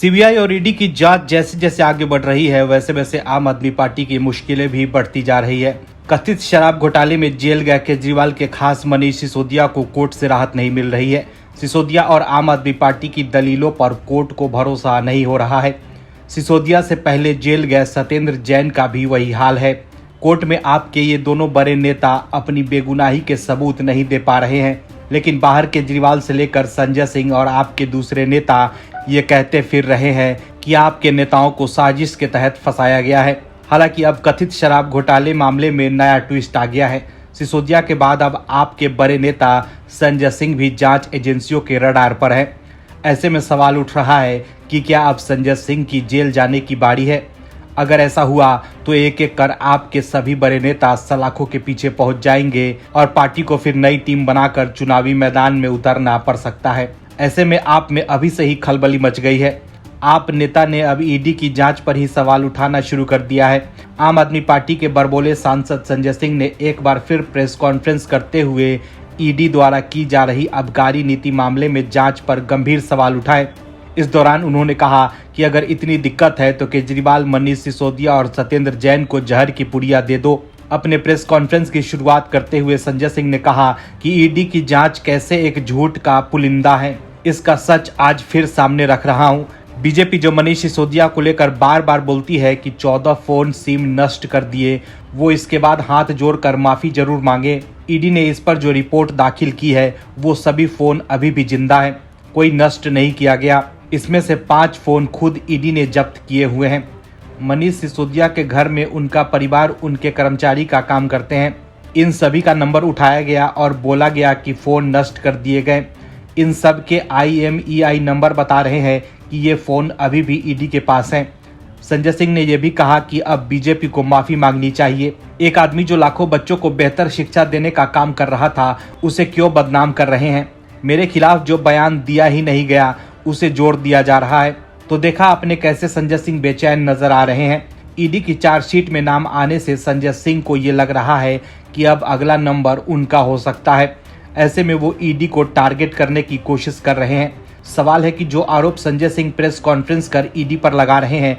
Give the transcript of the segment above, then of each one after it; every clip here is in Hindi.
सीबीआई और ईडी की जांच जैसे जैसे आगे बढ़ रही है वैसे वैसे आम आदमी पार्टी की मुश्किलें भी बढ़ती जा रही है। कथित शराब घोटाले में जेल गए केजरीवाल के खास मनीष सिसोदिया को कोर्ट से राहत नहीं मिल रही है। सिसोदिया और आम आदमी पार्टी की दलीलों पर कोर्ट को भरोसा नहीं हो रहा है। सिसोदिया से पहले जेल गए सत्येंद्र जैन का भी वही हाल है। कोर्ट में आपके ये दोनों बड़े नेता अपनी बेगुनाही के सबूत नहीं दे पा रहे हैं, लेकिन बाहर केजरीवाल से लेकर संजय सिंह और आपके दूसरे नेता ये कहते फिर रहे हैं कि आपके नेताओं को साजिश के तहत फंसाया गया है। हालांकि अब कथित शराब घोटाले मामले में नया ट्विस्ट आ गया है। सिसोदिया के बाद अब आपके बड़े नेता संजय सिंह भी जांच एजेंसियों के रडार पर है। ऐसे में सवाल उठ रहा है कि क्या अब संजय सिंह की जेल जाने की बारी है। अगर ऐसा हुआ तो एक एक कर आपके सभी बड़े नेता सलाखों के पीछे पहुंच जाएंगे और पार्टी को फिर नई टीम बनाकर चुनावी मैदान में उतरना पड़ सकता है। ऐसे में आप में अभी से ही खलबली मच गई है। आप नेता ने अब ईडी की जांच पर ही सवाल उठाना शुरू कर दिया है। आम आदमी पार्टी के बड़बोले सांसद संजय सिंह ने एक बार फिर प्रेस कॉन्फ्रेंस करते हुए ईडी द्वारा की जा रही आबकारी नीति मामले में जांच पर गंभीर सवाल उठाए। इस दौरान उन्होंने कहा कि अगर इतनी दिक्कत है तो केजरीवाल, मनीष सिसोदिया और सत्येंद्र जैन को जहर की पुड़िया दे दो। अपने प्रेस कॉन्फ्रेंस की शुरुआत करते हुए संजय सिंह ने कहा कि ईडी की जांच कैसे एक झूठ का पुलिंदा है, इसका सच आज फिर सामने रख रहा हूं। बीजेपी जो मनीष सिसोदिया को लेकर बार बार बोलती है कि 14 फोन सिम नष्ट कर दिए, वो इसके बाद हाथ जोड़कर माफी जरूर मांगे। ईडी ने इस पर जो रिपोर्ट दाखिल की है वो सभी फोन अभी भी जिंदा है, कोई नष्ट नहीं किया गया। इसमें से 5 फोन खुद ईडी ने जब्त किए हुए हैं। मनीष सिसोदिया के घर में उनका परिवार, उनके कर्मचारी का काम करते हैं। इन सभी का नंबर उठाया गया और बोला गया कि फोन नष्ट कर दिए गए। इन सब के IMEI नंबर बता रहे हैं कि ये फोन अभी भी ईडी के पास हैं। संजय सिंह ने यह भी कहा कि अब बीजेपी को माफी मांगनी चाहिए। एक आदमी जो लाखों बच्चों को बेहतर शिक्षा देने का काम कर रहा था, उसे क्यों बदनाम कर रहे हैं। मेरे खिलाफ जो बयान दिया ही नहीं गया उसे जोड़ दिया जा रहा है। तो देखा आपने कैसे संजय सिंह बेचैन नजर आ रहे हैं। ईडी की चार्जशीट में नाम आने से संजय सिंह को ये लग रहा है कि अब अगला नंबर उनका हो सकता है। ऐसे में वो ईडी को टारगेट करने की कोशिश कर रहे हैं। सवाल है कि जो आरोप संजय सिंह प्रेस कॉन्फ्रेंस कर ईडी पर लगा रहे हैं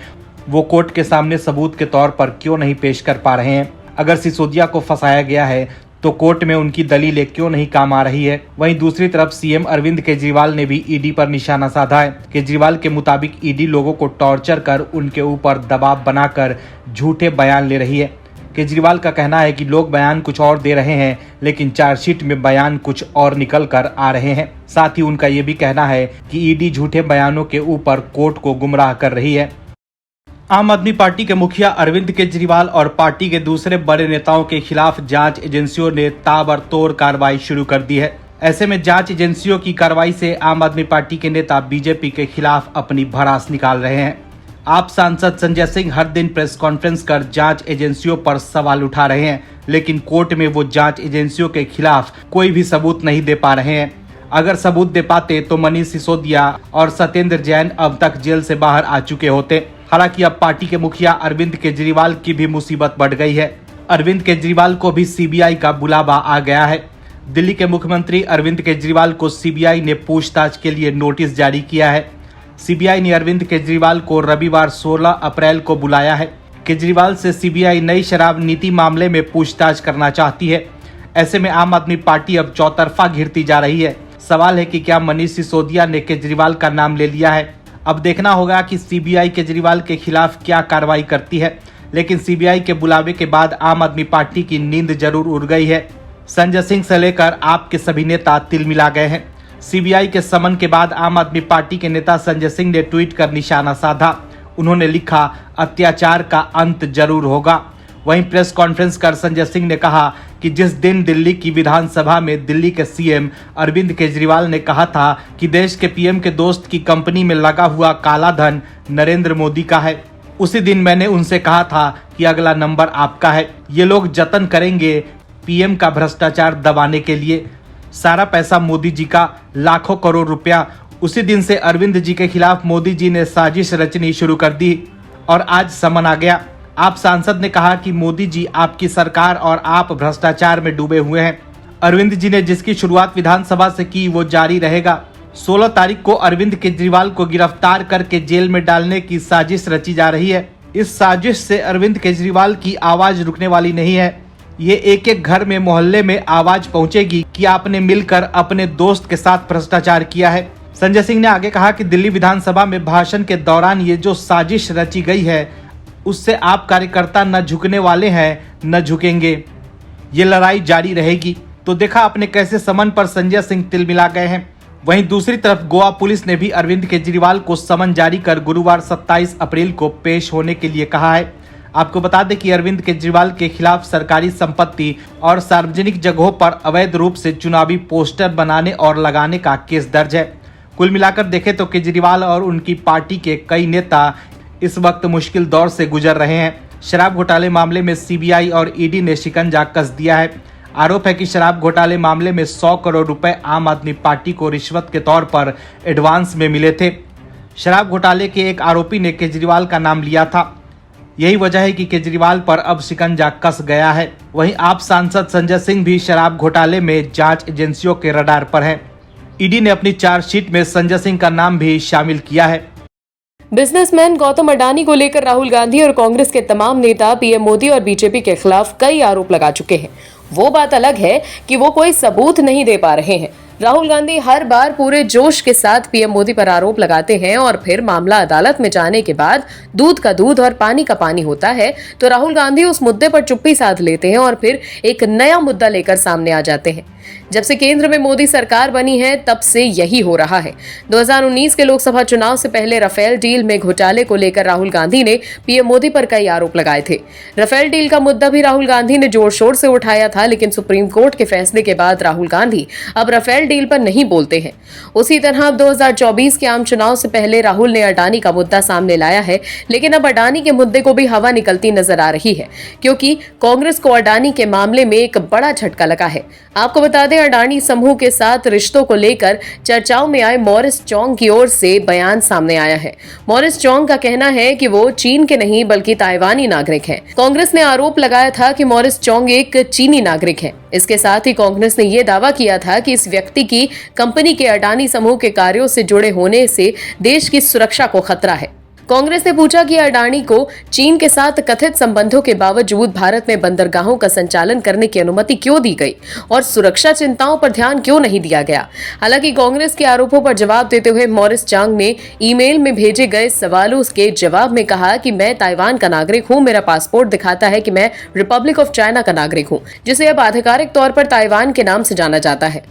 वो कोर्ट के सामने सबूत के तौर पर क्यों नहीं पेश कर पा रहे हैं। अगर सिसोदिया को फंसाया गया है तो कोर्ट में उनकी दलीलें क्यों नहीं काम आ रही है। वहीं दूसरी तरफ सीएम अरविंद केजरीवाल ने भी ईडी पर निशाना साधा है। केजरीवाल के मुताबिक ईडी लोगों को टॉर्चर कर उनके ऊपर दबाव बनाकर झूठे बयान ले रही है। केजरीवाल का कहना है कि लोग बयान कुछ और दे रहे हैं, लेकिन चार्जशीट में बयान कुछ और निकल कर आ रहे हैं। साथ ही उनका ये भी कहना है कि ईडी झूठे बयानों के ऊपर कोर्ट को गुमराह कर रही है। आम आदमी पार्टी के मुखिया अरविंद केजरीवाल और पार्टी के दूसरे बड़े नेताओं के खिलाफ जांच एजेंसियों ने ताबड़तोड़ कार्रवाई शुरू कर दी है। ऐसे में जांच एजेंसियों की कार्रवाई से आम आदमी पार्टी के नेता बीजेपी के खिलाफ अपनी भड़ास निकाल रहे हैं। आप सांसद संजय सिंह हर दिन प्रेस कॉन्फ्रेंस कर जांच एजेंसियों पर सवाल उठा रहे हैं, लेकिन कोर्ट में वो जांच एजेंसियों के खिलाफ कोई भी सबूत नहीं दे पा रहे हैं। अगर सबूत दे पाते तो मनीष सिसोदिया और सत्येंद्र जैन अब तक जेल से बाहर आ चुके होते। हालांकि अब पार्टी के मुखिया अरविंद केजरीवाल की भी मुसीबत बढ़ गई है। अरविंद केजरीवाल को भी सीबीआई का बुलावा आ गया है। दिल्ली के मुख्यमंत्री अरविंद केजरीवाल को सीबीआई ने पूछताछ के लिए नोटिस जारी किया है। सीबीआई ने अरविंद केजरीवाल को रविवार 16 अप्रैल को बुलाया है। केजरीवाल से सीबीआई नई शराब नीति मामले में पूछताछ करना चाहती है। ऐसे में आम आदमी पार्टी अब चौतरफा घिरती जा रही है। सवाल है कि क्या मनीष सिसोदिया ने केजरीवाल का नाम ले लिया है। अब देखना होगा कि सीबीआई केजरीवाल के खिलाफ क्या कार्रवाई करती है, लेकिन सीबीआई के बुलावे के बाद आम आदमी पार्टी की नींद जरूर उड़ गई है। संजय सिंह से लेकर आपके सभी नेता तिलमिला गए हैं। सीबीआई के समन के बाद आम आदमी पार्टी के नेता संजय सिंह ने ट्वीट कर निशाना साधा। उन्होंने लिखा, अत्याचार का अंत जरूर होगा। वहीं प्रेस कॉन्फ्रेंस कर संजय सिंह ने कहा कि जिस दिन दिल्ली की विधानसभा में दिल्ली के सीएम अरविंद केजरीवाल ने कहा था कि देश के पीएम के दोस्त की कंपनी में लगा हुआ काला धन नरेंद्र मोदी का है, उसी दिन मैंने उनसे कहा था कि अगला नंबर आपका है। ये लोग जतन करेंगे पीएम का भ्रष्टाचार दबाने के लिए। सारा पैसा मोदी जी का, लाखों करोड़ रुपया। उसी दिन से अरविंद जी के खिलाफ मोदी जी ने साजिश रचनी शुरू कर दी और आज समन आ गया। आप सांसद ने कहा कि मोदी जी, आपकी सरकार और आप भ्रष्टाचार में डूबे हुए हैं। अरविंद जी ने जिसकी शुरुआत विधानसभा से की वो जारी रहेगा। 16 तारीख को अरविंद केजरीवाल को गिरफ्तार करके जेल में डालने की साजिश रची जा रही है। इस साजिश से अरविंद केजरीवाल की आवाज रुकने वाली नहीं है। ये एक एक घर में, मोहल्ले में आवाज पहुंचेगी कि आपने मिलकर अपने दोस्त के साथ भ्रष्टाचार किया है। संजय सिंह ने आगे कहा कि दिल्ली विधानसभा में भाषण के दौरान ये जो साजिश रची गई है, उससे आप कार्यकर्ता न झुकने वाले हैं, न झुकेंगे। ये लड़ाई जारी रहेगी। तो देखा आपने कैसे समन पर संजय सिंह तिलमिला गए हैं। वहीं दूसरी तरफ गोवा पुलिस ने भी अरविंद केजरीवाल को समन जारी कर गुरुवार 27 अप्रैल को पेश होने के लिए कहा है। आपको बता दें कि अरविंद केजरीवाल के खिलाफ सरकारी संपत्ति और सार्वजनिक जगहों पर अवैध रूप से चुनावी पोस्टर बनाने और लगाने का केस दर्ज है। कुल मिलाकर देखें तो केजरीवाल और उनकी पार्टी के कई नेता इस वक्त मुश्किल दौर से गुजर रहे हैं। शराब घोटाले मामले में सीबीआई और ईडी ने शिकंजा कस दिया है। आरोप है कि शराब घोटाले मामले में 100 करोड़ रुपए आम आदमी पार्टी को रिश्वत के तौर पर एडवांस में मिले थे। शराब घोटाले के एक आरोपी ने केजरीवाल का नाम लिया था। यही वजह है कि केजरीवाल पर अब शिकंजा कस गया है। वहीं आप सांसद संजय सिंह भी शराब घोटाले में जांच एजेंसियों के रडार पर हैं। ईडी ने अपनी चार्जशीट में संजय सिंह का नाम भी शामिल किया है। बिजनेसमैन गौतम अडानी को लेकर राहुल गांधी और कांग्रेस के तमाम नेता पीएम मोदी और बीजेपी के खिलाफ कई आरोप लगा चुके हैं। वो बात अलग है कि वो कोई सबूत नहीं दे पा रहे हैं। राहुल गांधी हर बार पूरे जोश के साथ पीएम मोदी पर आरोप लगाते हैं और फिर मामला अदालत में जाने के बाद दूध का दूध और पानी का पानी होता है तो राहुल गांधी उस मुद्दे पर चुप्पी साध लेते हैं और फिर एक नया मुद्दा लेकर सामने आ जाते हैं। जब से केंद्र में मोदी सरकार बनी है तब से यही हो रहा है। 2019 के लोकसभा चुनाव से पहले राफेल डील में घोटाले को लेकर राहुल गांधी ने पीएम मोदी पर कई आरोप लगाए थे। राफेल डील का मुद्दा भी राहुल गांधी ने जोर शोर से उठाया था, लेकिन सुप्रीम कोर्ट के फैसले के बाद राहुल गांधी अब राफेल डील पर नहीं बोलते हैं। उसी तरह अब 2024 के आम चुनाव से पहले राहुल ने अडानी का मुद्दा सामने लाया है, लेकिन अब अडानी के मुद्दे को भी हवा निकलती नजर आ रही है, क्योंकि कांग्रेस को अडानी के मामले में एक बड़ा झटका लगा है। आपको बता दें, अडानी समूह के साथ रिश्तों को लेकर चर्चाओं में आए मॉरिस चौंग की ओर से बयान सामने आया है। मॉरिस चौंग का कहना है कि वो चीन के नहीं बल्कि ताइवानी नागरिक हैं। कांग्रेस ने आरोप लगाया था कि मॉरिस चौंग एक चीनी नागरिक है। इसके साथ ही कांग्रेस ने यह दावा किया था कि इस व्यक्ति की कंपनी के अडानी समूह के कार्यों से जुड़े होने से देश की सुरक्षा को खतरा है। कांग्रेस ने पूछा कि अडानी को चीन के साथ कथित संबंधों के बावजूद भारत में बंदरगाहों का संचालन करने की अनुमति क्यों दी गई और सुरक्षा चिंताओं पर ध्यान क्यों नहीं दिया गया। हालांकि कांग्रेस के आरोपों पर जवाब देते हुए मॉरिस चौंग ने ईमेल में भेजे गए सवालों के जवाब में कहा कि मैं ताइवान का नागरिक हूं। मेरा पासपोर्ट दिखाता है कि मैं रिपब्लिक ऑफ चाइना का नागरिक हूं, जिसे अब आधिकारिक तौर पर ताइवान के नाम से जाना जाता है।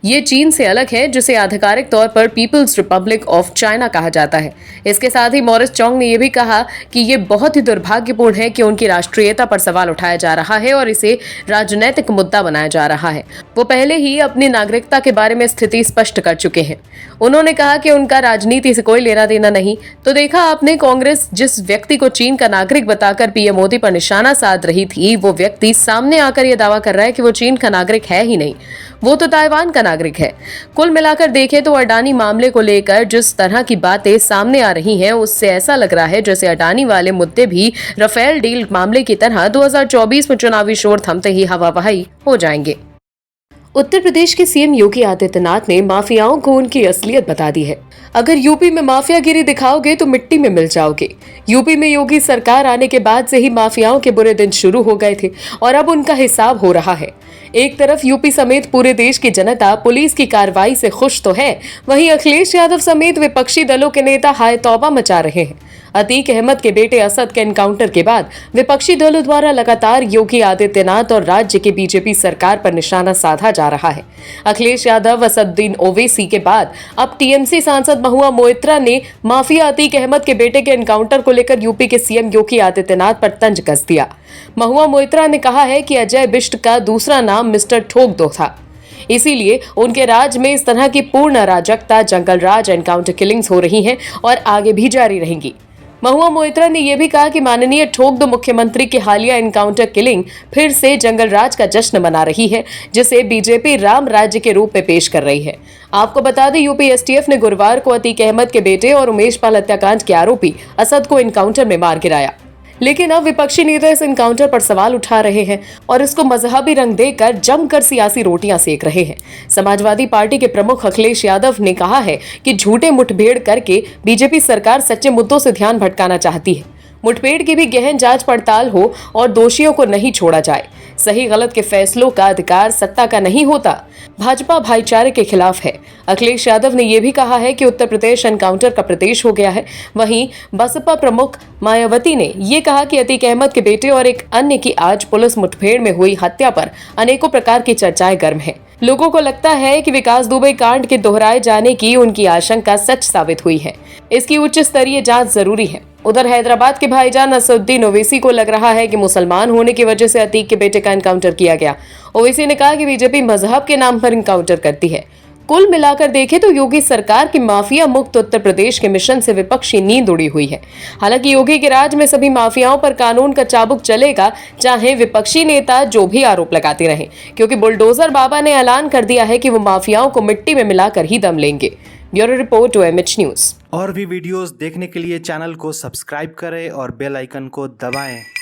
ये चीन से अलग है, जिसे आधिकारिक तौर पर पीपल्स रिपब्लिक ऑफ चाइना कहा जाता है। इसके साथ ही मॉरिस चौंग ने यह भी कहा कि ये बहुत ही दुर्भाग्यपूर्ण है कि उनकी राष्ट्रीयता पर सवाल उठाया जा रहा है और इसे राजनीतिक मुद्दा बनाया जा रहा है। वो पहले ही अपनी नागरिकता के बारे में स्थिति स्पष्ट कर चुके हैं। उन्होंने कहा कि उनका राजनीति से कोई लेना देना नहीं। तो देखा आपने, कांग्रेस जिस व्यक्ति को चीन का नागरिक बताकर पीएम मोदी पर निशाना साध रही थी, वो व्यक्ति सामने आकर यह दावा कर रहा है कि वो चीन का नागरिक है ही नहीं, वो तो ताइवान का नागरिक है। कुल मिलाकर देखें तो अडानी मामले को लेकर जिस तरह की बातें सामने आ रही हैं, उससे ऐसा लग रहा है जैसे अडानी वाले मुद्दे भी राफेल डील मामले की तरह 2024 में चुनावी शोर थमते ही हवाबाही हो जाएंगे। उत्तर प्रदेश के सीएम योगी आदित्यनाथ ने माफियाओं को उनकी असलियत बता दी है। अगर यूपी में माफियागिरी दिखाओगे तो मिट्टी में मिल जाओगे। यूपी में योगी सरकार आने के बाद से ही माफियाओं के बुरे दिन शुरू हो गए थे और अब उनका हिसाब हो रहा है। एक तरफ यूपी समेत पूरे देश की जनता पुलिस की कार्रवाई से खुश तो है, वहीं अखिलेश यादव समेत विपक्षी दलों के नेता हाय तौबा मचा रहे हैं। अतीक अहमद के बेटे असद के एनकाउंटर के बाद विपक्षी दलों द्वारा लगातार योगी आदित्यनाथ और राज्य की बीजेपी सरकार पर निशाना साधा जा रहा है। अखिलेश यादव, असदुद्दीन ओवैसी के बाद अब टीएमसी सांसद महुआ मोइत्रा ने माफिया अतीक अहमद के बेटे के एनकाउंटर को लेकर यूपी के सीएम योगी आदित्यनाथ पर तंज कस दिया। महुआ मोइत्रा ने कहा है कि अजय बिष्ट का दूसरा नाम मिस्टर ठोक दो था, इसीलिए उनके राज में इस तरह की पूर्ण अराजकता, जंगल राज, एनकाउंटर किलिंग्स हो रही हैं और आगे भी जारी रहेंगी। महुआ मोइत्रा ने यह भी कहा कि माननीय ठोक दो मुख्यमंत्री की हालिया एनकाउंटर किलिंग फिर से जंगल राज का जश्न मना रही है, जिसे बीजेपी राम राज्य के रूप में पेश कर रही है। आपको बता दें, यूपी एसटीएफ ने गुरुवार को अतीक अहमद के बेटे और उमेश पाल हत्याकांड के आरोपी असद को एनकाउंटर में मार गिराया। लेकिन अब विपक्षी नेता इस एनकाउंटर पर सवाल उठा रहे हैं और इसको मजहबी रंग देकर जमकर सियासी रोटियां सेक रहे हैं। समाजवादी पार्टी के प्रमुख अखिलेश यादव ने कहा है कि झूठे मुठभेड़ करके बीजेपी सरकार सच्चे मुद्दों से ध्यान भटकाना चाहती है। मुठभेड़ की भी गहन जांच पड़ताल हो और दोषियों को नहीं छोड़ा जाए। सही गलत के फैसलों का अधिकार सत्ता का नहीं होता। भाजपा भाईचारे के खिलाफ है। अखिलेश यादव ने यह भी कहा है कि उत्तर प्रदेश एनकाउंटर का प्रदेश हो गया है। वहीं बसपा प्रमुख मायावती ने यह कहा कि अतीक अहमद के बेटे और एक अन्य की आज पुलिस मुठभेड़ में हुई हत्या पर अनेकों प्रकार की चर्चाएं गर्म है। लोगों को लगता है कि विकास दुबे कांड के दोहराए जाने की उनकी आशंका सच साबित हुई है। इसकी उच्च स्तरीय जांच जरूरी है। उधर हैदराबाद के भाईजान असदुद्दीन ओवैसी को लग रहा है कि मुसलमान होने की वजह से अतीक के बेटे का एनकाउंटर किया गया। ओवैसी ने कहा कि बीजेपी मजहब के नाम पर एनकाउंटर करती है। कुल मिलाकर देखें तो योगी सरकार की माफिया मुक्त उत्तर प्रदेश के मिशन से विपक्षी नींद उड़ी हुई है। हालांकि योगी के राज में सभी माफियाओं पर कानून का चाबुक चलेगा, चाहे विपक्षी नेता जो भी आरोप लगाते रहें, क्योंकि बुलडोजर बाबा ने ऐलान कर दिया है कि वो माफियाओं को मिट्टी में मिलाकर ही दम लेंगे। Bureau report OMH news. और भी वीडियोस देखने के लिए चैनल को सब्सक्राइब करें और बेल आइकन को दबाएं।